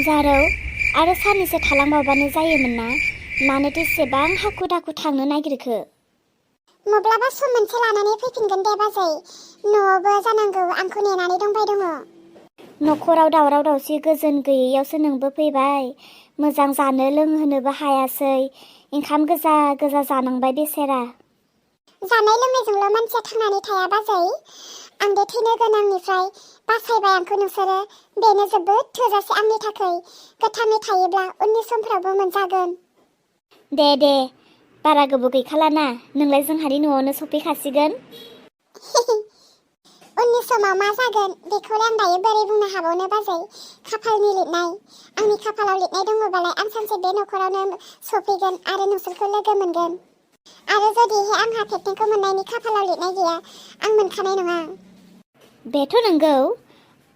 जारौ आरो साननैसो थालांबावबानो जायोमोन ना मानोथो एसेबां हाखु दाखु थांनो नागिरखो माब्लाबा सम मोनसे लानानै फैफिनगोन दे बाजै न'आवबो जानांगौ आंखौ नेनानै दंबाय दङ न'खराव दावराव दावसि गोजोन गैयैयावसो नोंबो फैबाय मोजां जानो लोंहोनोबो हायासै ओंखाम गोजा गोजा जानांबाय बेसेरा जानाय लोंनायजोंल' मानसिया थांनानै थाया बाजै आं बे थैनो गोनांनिफ्राय बासायबाय आंखौ नोंसोरो बेनो जोबोद थोजासे आंनि थाखाय गोथाङै थायोब्ला उननि समफ्रावबो मोनजागोन दे बारा गोबाव गैखालाना नोंलाय जोंहानि न'आवनो सफैखासिगोन उननि समाव मा जागोन बेखौलाय आं दायो बोरै बुंनो हाबावनो बाजै खाफालनि लिरनाय आंनि खाफालाव लिरनाय दङबालाय आं सानसे बे न'खरावनो सफैगोन आरो नोंसोरखौ लोगो मोनगोन आरो जुदिहाय आंहा पेटेंखौ मोननायनि खाफालाव लिरनाय गैया आं मोनखानाय नङा बेथ' नंगौ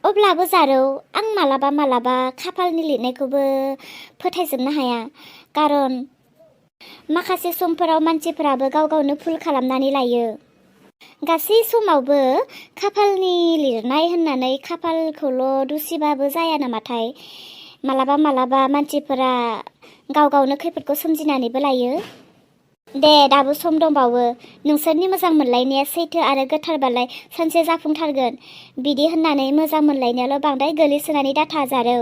अब्लाबो जारौ आं मालाबा खाफालनि लिरनायखौबो फोथायजोबनो हाया खारन माखासे समफोराव मानसिफोराबो गाव गावनो भुल खालामनानै लायो गासै समावबो खाफालनि लिरनाय होननानै खाफालखौल' दुसिबाबो जाया नामाथाय मालाबा मानसिफोरा गाव गावनो खैफोदखौ सोमजिनानैबो लायो दे दाबो सम दंबावो नोंसोरनि मोजां मोनलायनाया सैथो आरो गोथारबालाय सानसे जाफुंथारगोन बिदि होननानै मोजां मोनलायनायाल' बांद्राय गोलैसोनानै दाथा जारौ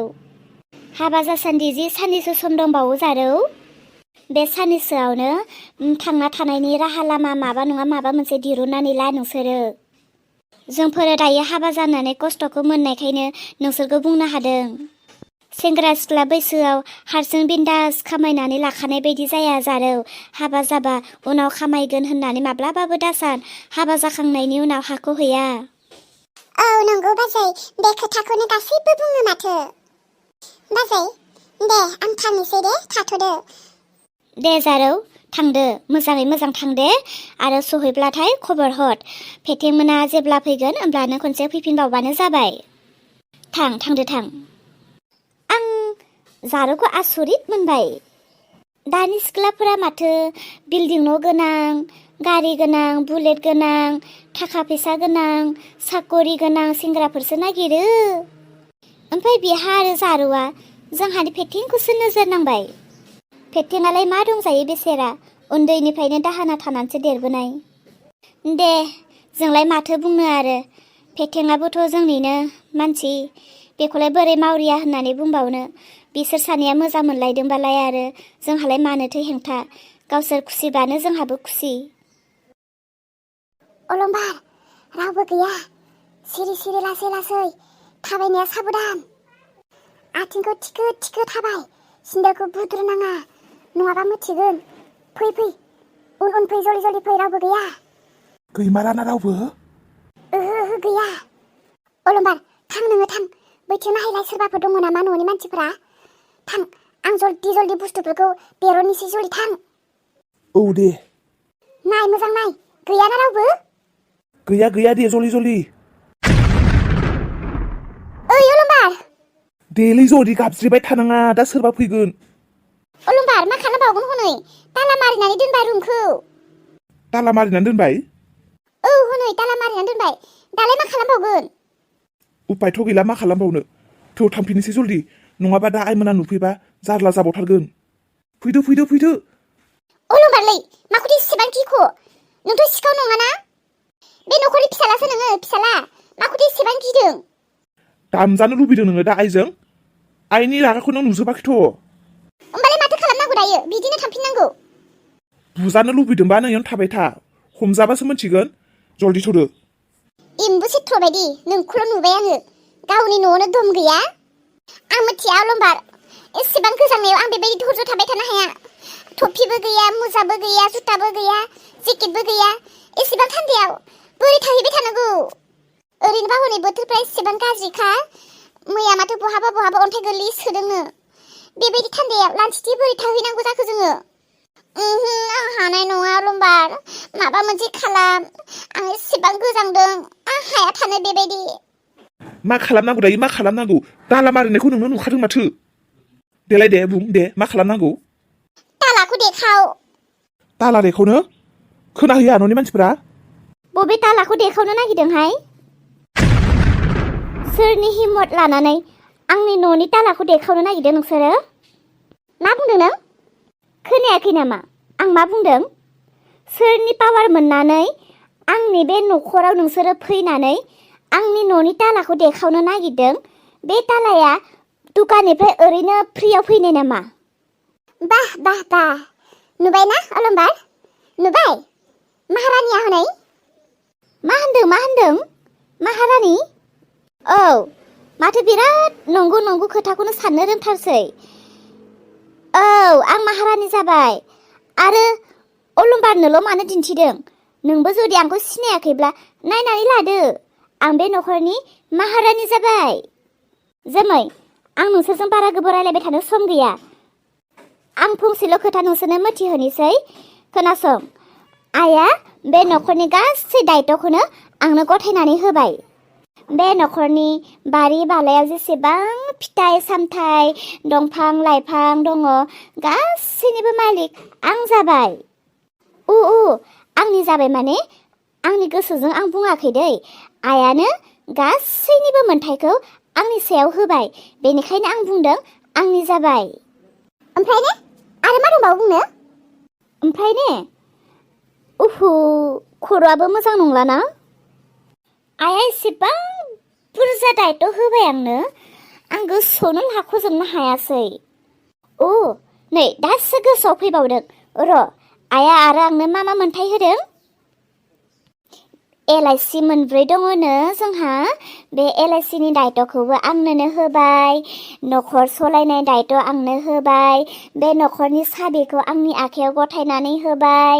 हाबा जासान्दि जि साननैसो सम दंबावो जारौ बे साननैसोआवनो थांना थानायनि राहा लामा माबा नङा माबा मोनसे दिरुननानै ला नोंसोरो जोंफोरो दायो हाबा जानानै खस्थ'खौ मोननायखायनो नोंसोरखौ बुंनो हादों सेंग्रा सिख्ला बैसोआव हारसिं बिन्दास खामायनानै लाखानाय बायदि जाया जारौ हाबा जाबा उनाव खामायगोन होननानै माब्लाबाबो दासान हाबा जाखांनायनि उनाव हाखौ हैया औ नंगौ बाजै बे खोथाखौनो गासैबो बुङो माथो बाजै दे आं थांनोसै दे थाथ'दो दे जारौ थांदो मोजाङै मोजां थांदे आरो सहैब्लाथाय खबर हर फेथेमोना जेब्ला फैगोन होमब्लानो खनसे फैफिनबावबानो जाबाय थांदो आं जारौखौ आसरित मोनबाय दानि सिख्लाफोरा माथो बिल्डिं न' गोनां गारि गोनां बुलेट गोनां थाखा फैसा गोनां साकरि गोनां सेंग्राफोरसो नागिरो ओमफ्राय बेहा आरो जारौआ जोंहानि फेथेंखौसो नोजोर नांबाय फेथेंआलाय मा दंजायो बेसेरा उन्दैनिफ्रायनो दाहोना थानानैसो देरबोनाय दे जोंलाय माथो बुंनो आरो फेथेंआबोथ' जोंनिनो मानसि बेखौलाय बोरै मावरिया होननानै बुंबावनो बिसोर सानैया मोजां मोनलायदोंबालाय आरो जोंहालाय मानोथो हेंथा गावसोर खुसिबानो जोंहाबो खुसि अलंबार रावबो गैया सिरि सिरि लासै लासै थाबायनाया साबधान आथिंखौ थिखो थाबाय सिन्दाखौ बुद्रुनाङा नङाबा मिथिगोन फै उन फै जलदि फै रावबो गैया गैमाराना रावबो ओहो गैया अलंबार थां नोङो थां बैथिं नायलाय सोरबाफोर दङ नामा न'नि मानसिफोरा थां आं जलदि बुस्थुफोरखौ बेरननिसै जलदि थां औ दे नाय मोजां नाय गैयाना रावबो गैया दे जलदि ओइ अलंबार देलै जलदि गाबज्रिबाय थानाङा दा सोरबा फैगोन अलंबार मा खालामबावगोन हनै ताला मारिनानै दोनबाय रुमखौ ताला मारिनानै दोनबाय औ हनै ताला मारिनानै दोनबाय दालाय मा खालामबावगोन उपायथ' गैला मा खालामबावनो थौ थांफिननोसै जलदि नङाबा दा आइमोना नुफैबा जारला जाबावथारगोन फैदो अलंबारलै माखौथो इसेबां गिख' नोंथ' सिखाव नङाना बे न'खरनि फिसालासो नोङो फिसाला माखौथो इसेबां गिदों दामजानो लुबैदों नोङो दा आइजों आइनि रागाखौ नों नुजोबाखैथ' होमबालाय माथो खालामनांगौ दायो बिदिनो थांफिननांगौ बुजानो लुबैदोंबा नोंयावनो थाबाय था हमजाबासो मिथिगोन जलदि थ'दो एम्बु सेथ्र बायदि नोंखौल' नुबाय आङो गावनि न'आवनो दम गैया आं मिथिया अलंबार एसेबां गोजांनायाव आं बेबायदि धैर्य थाबाय थानो हाया टफिबो गैया मुजाबो गैया जुताबो गैया जेकेटबो गैया एसेबां थान्दायाव बोरै थाहैबाय थानांगौ ओरैनोबा हनै बोथोरफ्रा एसेबां गाज्रिखा मैया माथो बहाबा अन्थाइ गोरलै सोदोंनो बेबायदि थान्दायाव लान्थिथि बोरै थाहैनांगौ जाखो जोङो आं हानाय नङा अलंबार माबा मोनसे खालाम आं एसेबां गोजांदों आं हाया थानो बेबायदि मा खालामनांगौ ताला मारिनायखौ नोंनो नुखादों माथो देलाय दे बुं दे मा खालामनांगौ तालाखौ देखाव ताला देखावनो खोनाहैया न'नि मानसिफोरा बबे तालाखौ देखावनो नागिरदोंहाय सोरनि हिम्मत लानानै आंनि न'नि तालाखौ देखावनो नागिरदों नोंसोरो? मा बुंदों नों? खोनायाखै नामा आं मा बुंदों? सोरनि पावार मोननानै आंनि बे न'खराव नोंसोरो फैनानै आंनि न'नि तालाखौ देखावनो नागिरदों? बे तालाया दुकाननिफ्राय ओरैनो फ्रियाव फैनाय नामा? बाह बाह बाह नुबायना अलंबार नुबाय महारानिया हनै मा होनदों महारानि? औ माथो बिराद नंगौ खोथाखौनो साननो रोंथारसै। औ आं महारानि जाबाय आरो अलंबारनोल' मानो दिन्थिदों? नोंबो जुदि आंखौ सिनायाखैब्ला नायनानै लादो, आं बे न'खरनि महारानि जाबाय। जोमै आं नोंसोरजों बारा गोबाव रायलायबाय थानो सम गैया। आं फंसेल' खोथा नोंसोरनो मिथिहोनोसै, खोनासं। आइया बे न'खरनि गासै दायित्वखौनो आंनो गथायनानै होबाय। बे न'खरनि बारि बालायाव जेसेबां फिथाइ सामथाइ दंफां लाइफां दङ गासैनिबो मालिक आं जाबाय। आंनि जाबाय माने आंनि गोसोजों आं बुङाखै दै। आइयानो गासैनिबो मोन्थायखौ आंनि सायाव होबाय, बेनिखायनो आं बुंदों आंनि जाबाय। ओमफ्राय ने आरो मा दंबावो बुंनो? ओमफ्राय ने खर'आबो मोजां नंलाना? आइया एसेबां बुरजा दायित्व होबाय आंनो, आं गोसोआवनो लाख'जोबनो हायासै। नै दासो गोसोआव फैबावदों। र' आइया आरो आंनो मा मोन्थाय होदों? LIC 4 दङनो जोंहा। बे LICनि दायित्वखौबो आंनोनो होबाय, न'खर सलायनाय दायित्व आंनो होबाय, बे न'खरनि साबिखौ आंनि आखायाव गथायनानै होबाय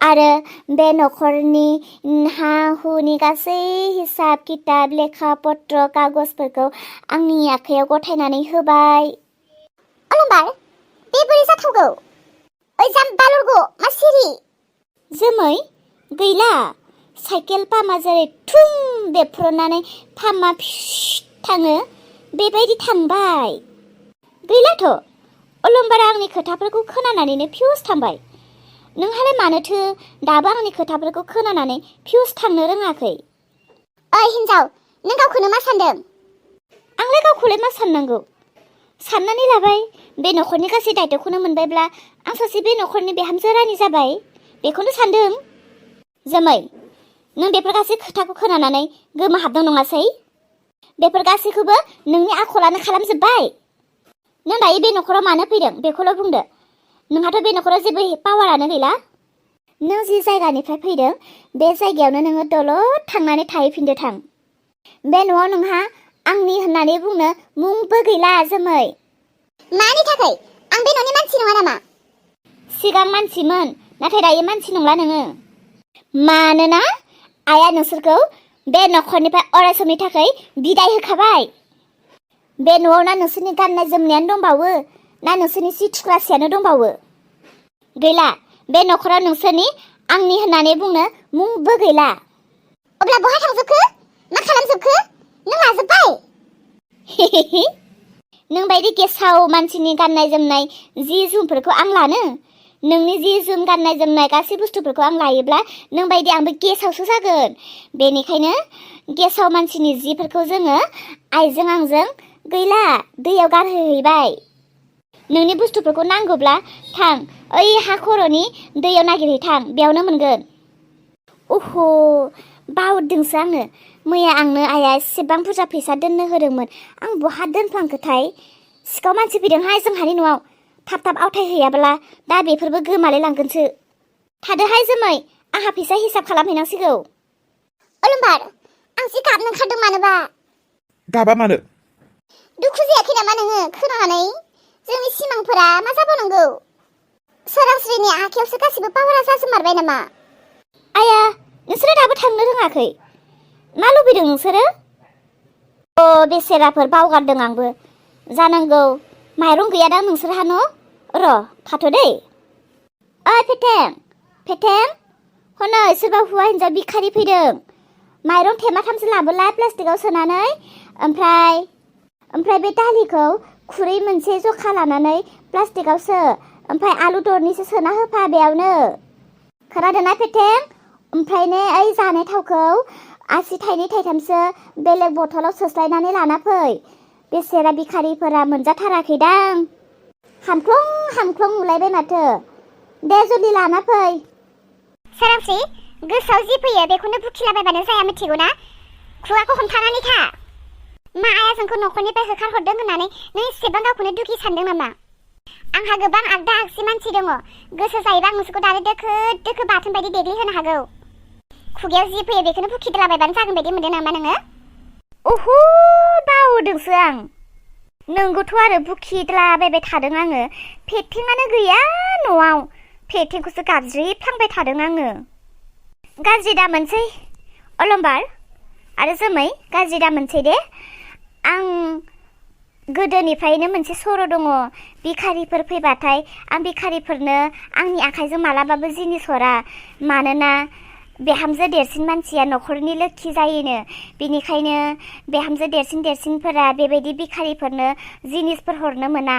आरो बे न'खरनि हा हुनि गासै हिसाब किताब लेखा पत्र कागजफोरखौ आंनि आखायाव गथायनानै होबाय। अलंबार बे बोरै जाथावगौ? ओइ जाम्बा लरग' मा सिरि? जोमै गैला। साइकेल पामा जेरै थुम बेफ्रनानै पामा थाङो बेबायदि थांबाय। गैलाथ'। अलंबारा आंनि खोथाफोरखौ खोनानानैनो फिउस थांबाय। नोंहालाय मानोथो दाबो आंनि खोथाफोरखौ खोनानानै फिउस थांनो रोङाखै? ओइ हिन्जाव नों गावखौनो मा सानदों? आंलाय गावखौलाय मा साननांगौ? साननानै लाबाय बे न'खरनि गासै दायित्वखौनो मोनबायब्ला आं सासे बे न'खरनि बिहामजो रानि जाबाय, बेखौनो सानदों। जोमै नों बेफोर गासै खोथाखौ खोनानानै गोमोहाबदों नङासै? बेफोर गासैखौबो नोंनि आखलानो खालामजोब्बाय। नों दायो बे न'खराव मानो फैदों बेखौल' बुंदो। नोंहाथ' बे न'खराव जेबो पावारानो गैला। नों जि जायगानिफ्राय फैदों बे जायगायावनो नोङो दलद थांनानै थाहैफिनदो थां। बे न'आव नोंहा आंनि होननानै बुंनो मुंबो गैला जोमै। मानि थाखाय? आं बे न'नि मानसि नङा नामा? सिगां मानसिमोन, नाथाय दायो मानसि नंला नोङो। मानोना आइया नोंसोरखौ बे न'खरनिफ्राय अरायसमनि थाखाय बिदाय होखाबाय। बे न'आव ना नोंसोरनि गाननाय जोमनायानो दंबावो ना नोंसोरनि सि थुख्रासेयानो दंबावो? गैला। बे न'खराव नोंसोरनि आंनि होननानै बुंनो मुंबो गैला। अब्ला बहा थांजोबखो? मा खालामजोबखो? नों लाजोब्बाय? नों बायदि गेसाव मानसिनि गाननाय जोमनाय जि जोमफोरखौ आं लानो? नोंनि जि जोम गाननाय जोमनाय गासै बुस्थुफोरखौ आं लायोब्ला नों बायदि आंबो गेसावसो जागोन। बेनिखायनो गेसाव मानसिनि जिफोरखौ जोङो आइजों आंजों गैला दैयाव गारहैबाय। नोंनि बुस्थुफोरखौ नांगौब्ला थां ओइ हा खर'नि दैयाव नागिरहैथां, बेयावनो मोनगोन। बावदोंसो आङो। मैया आंनो आइया एसेबां बुरजा फैसा दोननो होदोंमोन, आं बहा दोनफ्लांखोथाय? सिखाव मानसि फैदोंहाय जोंहानि न'आव। थाब आवथायहैयाब्ला दा बेफोरबो गोमालाय लांगोनसो। थादोहाय जोमै, आंहा फैसा हिसाब खालामहैनांसिगौ। अलंबार आं जि गाबनो ओंखारदों मानोबा। गाबा मानो? दुखु जायाखै नामा नोङो खोनानानै? जोंनि सिमांफोरा मा जाबावनांगौ? सोरांस्रिनि आखायावसो गासिबो पावारा जाजोबमारबाय नामा? आया नोंसोरो दाबो थांनो रोङाखै? मा लुबैदों नोंसोरो? बेसेराफोर बावगारदों आंबो। जानांगौ माइरं गैयादां नोंसोरहा न'? र' थाथ' दै। ओइ फेथें हनै सोरबा हौवा हिन्जाव भिखारि फैदों। माइरं थेमाथामसो लाबोलाय प्लास्टिकआव सोनानै, ओमफ्राय बे दालिखौ खुरै मोनसे जखा लानानै प्लास्टिकआव सो, ओमफ्राय आलु दरनैसो सोना होफा बेयावनो। खोनादोंना फेथें? ओमफ्राय ने ओइ जानाय थावखौ आसि थाइनै थाइथामसो बेलेग बथलाव सोस्लायनानै लाना फै। बेसेरा बिखारिफोरा मोनजाथाराखैदां। हामख्लं नुलायबाय माथो। दे जुलि लाना फै। सोरांस्रि, गोसोआव जि फैयो बेखौनो बुखिलाबायबानो जाया मिथिगौ ना? खुगाखौ हमथानानै था। मा आइया जोंखौ न'खरनिफ्राय होखारहरदों होननानै नों एसेबां गावखौनो दुखि सानदों नामा? आंहा गोबां आगदा आगसि मानसि दङ। गोसो जायोबा आं नोंसोरखौ दानो दोखो बाथोन बायदि देग्लिहोनो हागौ। खुगायाव जि फैयो बेखौनो बुखिद्लाबायबानो जागोन बायदि मोनदों नामा नोङो? ओहो, बावदोंसो आं। नोंगौथ' आरो बुखिद्लाबायबाय थादों आङो। फेथेङानो गैया न'आव। फेथेंखौसो गाबज्रिफ्लांबाय थादों आङो। गाज्रि दा मोनसै अलंबार आरो जोमै, गाज्रि दा मोनसै दे। आं गोदोनिफ्रायनो मोनसे सर' दङ। बिखारिफोर फैबाथाय आं बिखारिफोरनो आंनि आखाइजों मालाबाबो जिनिस हरा। मानोना बिहामजो देरसिन मानसिया न'खरनि लोखि जायोनो। बेनिखायनो बिहामजो देरसिनफोरा बेबायदि बिखारिफोरनो जिनिसफोर हरनो मोना।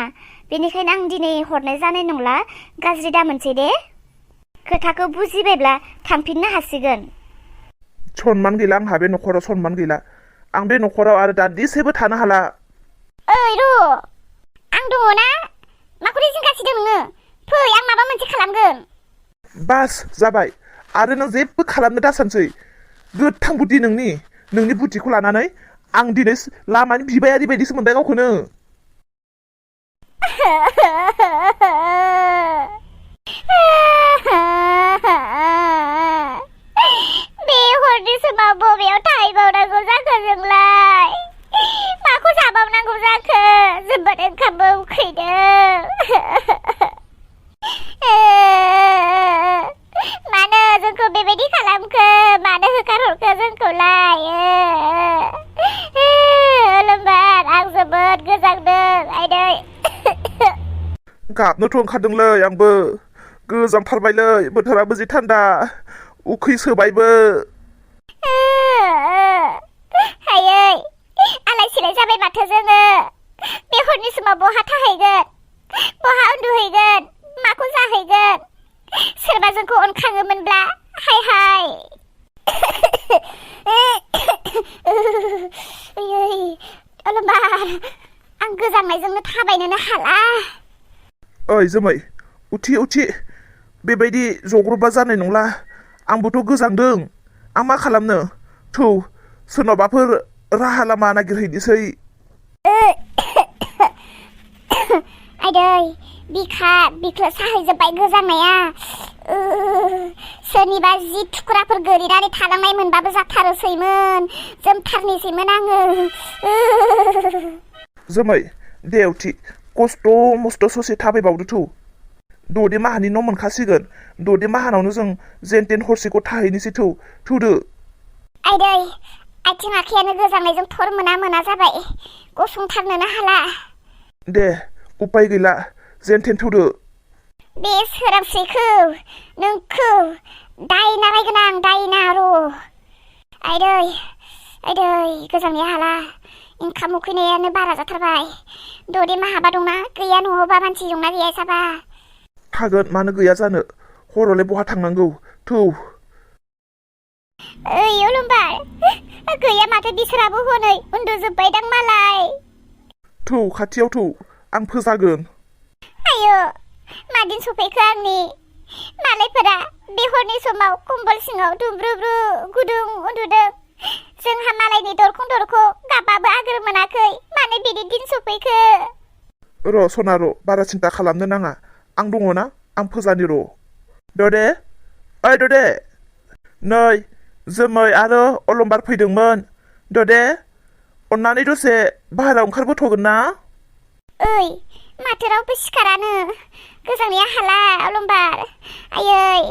बेनिखायनो आं दिनै हरनाय जानाय नंला। गाज्रि दा मोनसै दे। खोथाखौ बुजिबायब्ला थांफिननो हासिगोन। सनमान गैला आंहा बे न'खराव, सनमान गैला। आं बे न'खराव आरो दान्दिसेबो थानो हाला। ओइ र', आं दङ ना? माखौ जिंगासिदों नोङो? फै, आं माबा मोनसे खालामगोन। बास जाबाय। आरो नों जेबो खालामनो दासानसै। गोथां बुद्धि नोंनि बुद्धिखौ लानानै आं दिनै लामानि बिबायारि बायदिसो मोनबाय गावखौनो। बे हरनि समाव बबेयाव थाहैबावनांगौ जाखो जोंलाय? माखौ जाबावनांगौ जाखो? जोबोद ओंखामबो उखैदों। मानो जोंखौ बेबायदि खालामखो? मानो होखारहरखो जोंखौलाय? अलंबार, आं जोबोद गोजांदों आइदै। गाबनोथ' ओंखारदोंलै आंबो। गोजांथारबायलै, बोथोराबो जि थान्दा। उखैसोबायबो। हायै, आलाय सिलाय जाबाय माथो जोङो। बे हरनि समाव बहा थाहैगोन? बहा उन्दुहैगोन? माखौ जाहैगोन? सोरबा जोंखौ अनखाङोमोनब्ला? हाय। अलंबार, आं गोजांनायजोंनो थाबायनोनो हाला। ओइ जोमै, उथि। बेबायदि जग्रबा जानाय नंला। आंबोथ' गोजांदों। आं मा खालामनो? थौ, सोरनावबाफोर राहा लामा नागिरहैनोसै। आइदै, बिख्लो साहैजोब्बाय गोजांनाया। सोरनिबा जि थुख्राफोर गोलैनानै थालांनाय मोनबाबो जाथारोसैमोन। जोमथारनोसैमोन आङो। जोमै, दे उथि। खस्थ' मस्थ' ससे थाबायबावदो थौ। द'दे माहानि न' मोनखासिगोन। द'दे माहानावनो जों जेन तेन हरसेखौ थाहैनोसै थौदो। आइदै, आथिं आखायानो गोजांनायजों थर मोना जाबाय। गसंथारनोनो हाला। दे, उपाय गैला। जेन तेन थौदो। बे सोरांस्रिखौ, नोंखौ दायना नायगोन आं, दायना र'। आइदै, गोजांनाया हाला। ओंखाम उखैनायानो बारा जाथारबाय। द'दे माहाबा दंना गैया? न'आवबा मानसि दंना गैया जाबा? थागोन, मानो गैया जानो। हरावलाय बहा थांनांगौ? थौ। ओइ अलंबार, गैया माथो बिसोराबो हनै उन्दुजोब्बायदां मालाय। थौ, खाथियाव थौ, आं फोजागोन। आयो, मादिन सफैखो आंनि मालायफोरा बे हरनि समाव कम्बल सिङाव दुंब्रुब्रु गुदुं उन्दुदों। जोंहा मालायनि दरखं गाबाबो आगोर मोनाखै। मानो बिदि दिन सफैखो? र' सना र', बारा सिन्था खालामनो नाङा। आं दङ ना? आं फोजानि र'। द'दे, ओइ द'दे। नै, जोमै आरो अलंबार फैदोंमोन। द'दे, अन्नानै दसे बाहेरायाव ओंखारबोथ'गोन ना? ओइ, माथो रावबो सिखारानो। गोजांनाया हाला अलंबार। आयै,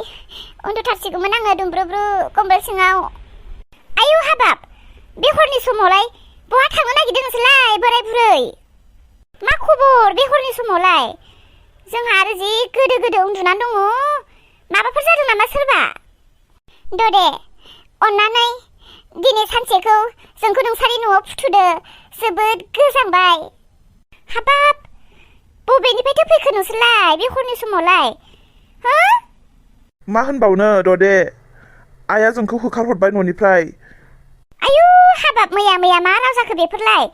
उन्दुथारसिगौमोन आङो दुंब्रुब्रु कम्बल सिङाव। आयौ हाबाब, बे हरनि समावलाय बहा थांनो नागिरदों नोंसोरलाय बोराय बुरै? मा खबर बे हरनि समावलाय? जोंहा आरो जि गोदो उन्दुनानै दङ। माबाफोर जादों नामा सोरबा? द'दे, अन्नानै दिनै सानसेखौ जोंखौ नोंसानि न'आव फुथुदो। जोबोद गोजांबाय। हाबाब, बबेनिफ्रायथो फैखो नोंसोरलाय बे हरनि समावलाय? हो? मा होनबावनो द'दे, आइया जोंखौ होखारहरबाय न'निफ्राय। आयु हाबाब, मैया मा राव जाखो बेफोरलाय?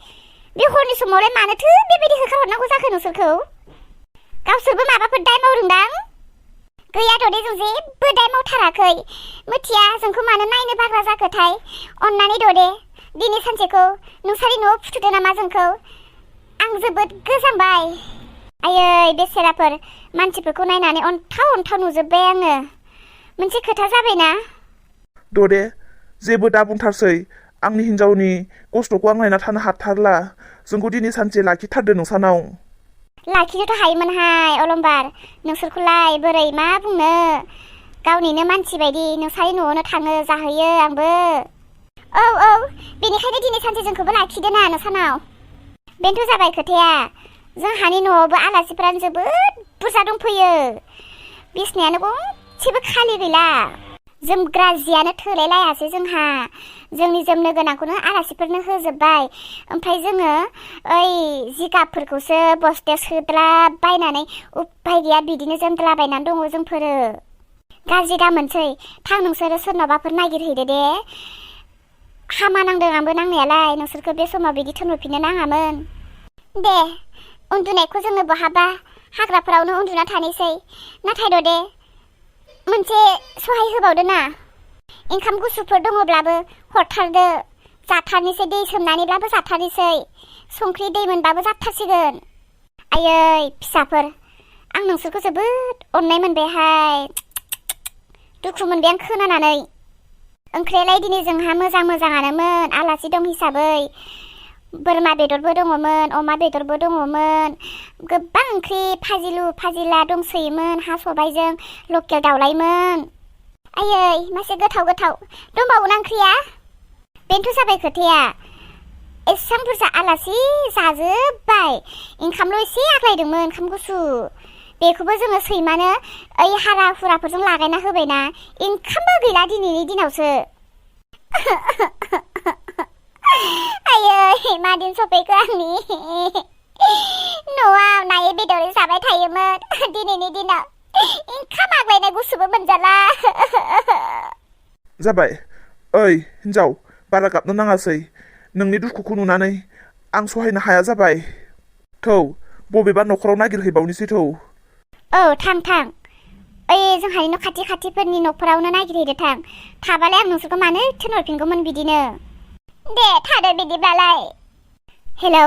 बे हरनि समावलाय मानोथो बेबायदि होखारहरनांगौ जाखो नोंसोरखौ? गावसोरबो माबाफोर दाय मावदोंदां? गैया ददे, जों जेबो दाय मावथाराखै। मिथिया जोंखौ मानो नायनो बाग्रा जाखोथाय। अन्नानै ददे, दिनै सानसेखौ नोंसानि न'आव फुथुदो नामा जोंखौ? आं जोबोद गोजांबाय। आयै बेसेराफोर, मानसिफोरखौ नायनानै अन्थाव अन्थाव नुजोब्बाय आङो। मोनसे खोथा जाबायना। ददे, जेबो दा बुंथारसै। आंनि हिन्जावनि खस्थ'खौ आं नायना थानो हाथारला। जोंखौ दिनै सानसे लाखिथारदो नोंसानाव। लाखिनोथ' हायोमोनहाय अलंबार, नोंसोरखौलाय बोरै मा बुंनो। गावनिनो मानसि बायदि नोंसानि न'आवनो थाङो, जाहैयो आंबो। औ, बेनिखायनो दिनै सानसे जोंखौबो लाखिदो ना नोंसानाव। बेनोथ' जाबाय खोथाया। जोंहानि न'आवबो आलासिफोरानो जोबोद बुरजा दंफैयो। बिसनायानो गंसेबो खालि गैला। जोमग्रा जियानो थोलायलायासै जोंहा। जोंनि जोमनो गोनांखौनो आलासिफोरनो होजोब्बाय। ओमफ्राय जोङो ओइ जिगाबफोरखौसो बस्थायाव सोद्ला बायनानै उपाय गैया बिदिनो जोमद्लाबायनानै दङ जोंफोरो। गाज्रि दामोनसै, थां नोंसोरो सोरनावबाफोर नागिरहैदो दे। हामा नांदों आंबो नांनायालाय, नोंसोरखौ बे समाव बिदि थोनहरफिननो नाङामोन। दे, उन्दुनायखौ जोङो बहाबा हाग्राफोरावनो उन्दुना थानोसै। नाथाय ददे, मोनसे सहाय होबावदो ना। ओंखाम गुसुफोर दङब्लाबो हरथारदो। जाथारनोसै, दै सोमनानैब्लाबो जाथारनोसै। संख्रि दै मोनबाबो जाथारसिगोन। आयै फिसाफोर, आं नोंसोरखौ जोबोद अननाय मोनबायहाय। दुखु मोनबाय आं खोनानानै। ओंख्रियालाय दिनै जोंहा मोजाङानोमोन, आलासि दं हिसाबै। बोरमा बेदरबो दङमोन, अमा बेदरबो दङमोन, गोबां ओंख्रि फाजिलु फाजिला दंसोयोमोन। हा सबायजों लकेल दाउलायमोन। आयै मासे गोथाव दंबावोना ओंख्रिया? बेनोथ' जाबाय खोथाया। एसां बुरजा आलासि जाजोब्बाय, ओंखामल' एसे आग्लायदोंमोन, ओंखाम गुसु। बेखौबो जोङो सैमानो ओइ हारा हुराफोरजों लागायना होबायना, ओंखामबो गैला दिनैनि दिनावसो। आयै मा दिन सफैखो आंनि। न'आव नायै बेदरै जाबाय थायोमोन, दिनैनि दिनाव ओंखाम आग्लायनाय गुसुबो मोनजाला। जाबाय। ओइ हिन्जाव, बारा गाबनो नाङासै। नोंनि दुखुखौ नुनानै आं सहायनो हाया जाबाय। थौ, बबेबा न'खराव नागिरहैबावनोसै थौ। औ थां। ओइ जोंहानि न' खाथिफोरनि न'फोरावनो नागिरहैदो थां। थाबालाय आं नोंसोरखौ मानो थिनहरफिनगौमोन बिदिनो। दे थादो बिदिब्लालाय। हेलौ,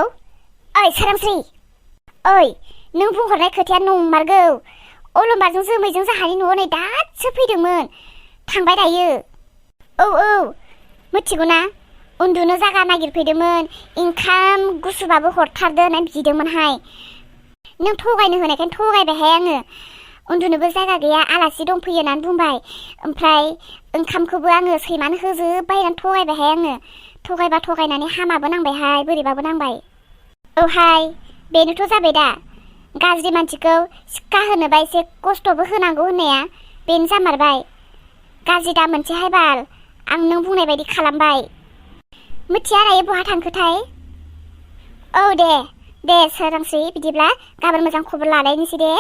ओइ सोरांस्रि। ओइ, नों बुंहरनाय खोथाया नंमारगौ। अलंबारजों जोमैजों जोंहानि न'आव नै दासो फैदोंमोन, थांबाय दायो। औ, मिथिगौ ना, उन्दुनो जागा नागिरफैदोंमोन, ओंखाम गुसुबाबो हरथारदो होननानै बिदोंमोनहाय। नों थगायनो होनायखायनो थगायबायहाय आङो। उन्दुनोबो जायगा गैया, आलासि दंफैयो होननानै बुंबाय। ओमफ्राय ओंखामखौबो आङो सैमानो होजोब्बाय होननानै थगायबायहाय आङो। थगायनानै हामाबो नांबायहाय, बोरैबाबो नांबाय। औहाय, बेनोथ' जाबाय दा। गाज्रि मानसिखौ सिक्का होनोबा एसे खस्थ'बो होनांगौ होननाया बेनो जामारबाय। गाज्रि दा मोनसेहाय बाल, आं नों बुंनाय बायदि खालामबाय। मिथिया दायो बहा थांखोथाय। औ दे सोरांस्रि, बिदिब्ला गाबोन मोजां खबर लालायनोसै दे।